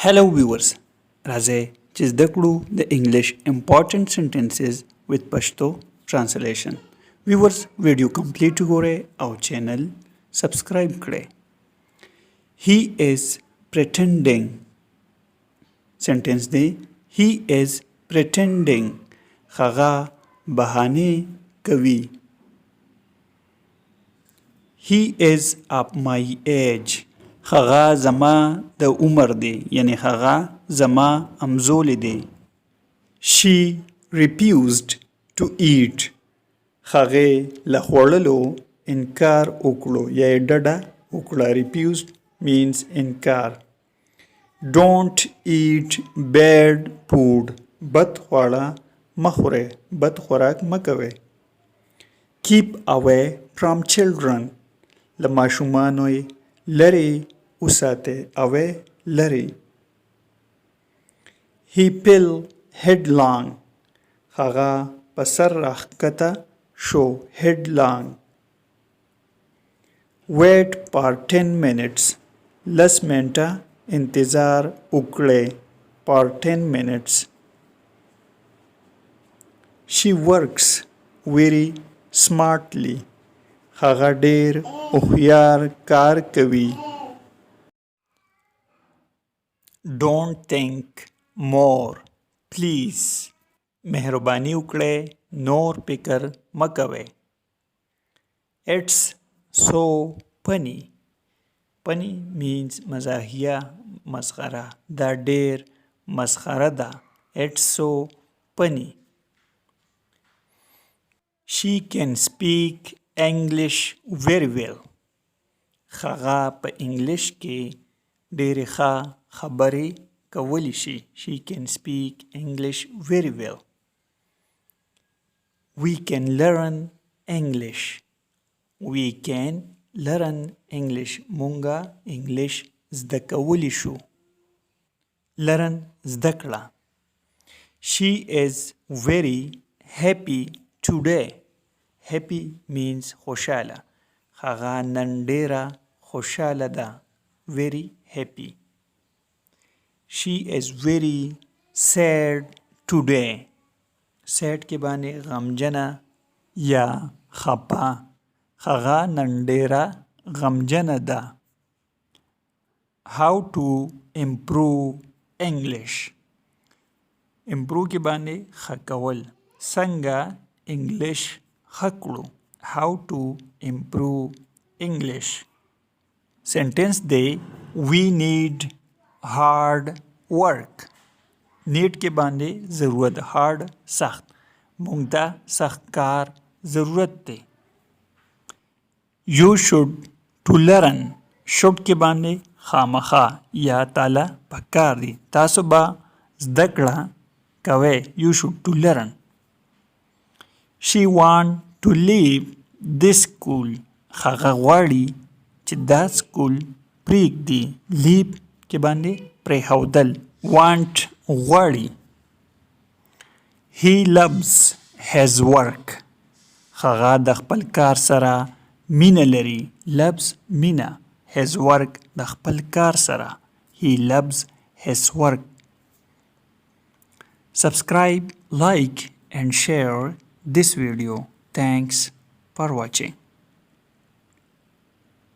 Hello viewers, راځئ چې زده کړو د انګلیش important sentences with Pashto translation. Viewers ویډیو کمپلیټ وګورئ او چینل سبسکرایب کړئ. He is pretending. Sentence دی He is pretending. هغه بهانه کوي. He is of my age. هغه زما د عمر دی یعنی هغه زما همزولی دی. She refused to eat. هغې له خوړلو انکار وکړو یا یې ډډه وکړه. Refused means انکار. Don't eat bad food. بد خواړه مه خورئ. بد خوراک مه کوئ. Keep away from children. له ماشومانو یې لرې وساتئ. away لرې. He fell headlong. هغه په سر راښکته شو. headlong. Wait for 10 minutes. لس منټه انتظار وکړئ. for 10 minutes. She works very smartly. هغه ډیر هوښیار کار کوي. Don't think more. Please. مهرباني وکړئ نور فکر مه کوئ. It's so funny. Funny means مزاحیه مسخره. دا ډیر مسخره ده. It's so funny. She can speak English very well. هغه په انګلیش کې ډېرې ښه خبرې کولی شي. She can speak English very well. We can learn English. We can learn English. مونږه انګلیش زده کولی شو. learn زده کړه. She is very happy today. Happy means خوشاله. هغه نن ډېره خوشاله ده. very happy. She is very sad today. sad کې باندې غمجنه یا خپه. هغه نن ډېره غمجنه ده. how to improve English. improve کې باندې ښه کول. څنګه انګلیش ښه کړو. how to improve English. sentence دی we need hard work. need کې باندې ضرورت. hard سخت. مونږ ته سخت کار ضرورت دی. you should to learn. should کې باندې خامخا یا تعالی پکار دی. تاسو به زده کړه کوئ. you should to learn. She want to leave this school. هغه غواړي چې دا سکول پرېږدي. leave کې باندې پرېښودل. want غواړي. He loves his work. هغه د خپل کار سره مینه لري. loves مینه. his work د خپل کار سره. he loves his work. Subscribe, like and share this video. Thanks for watching.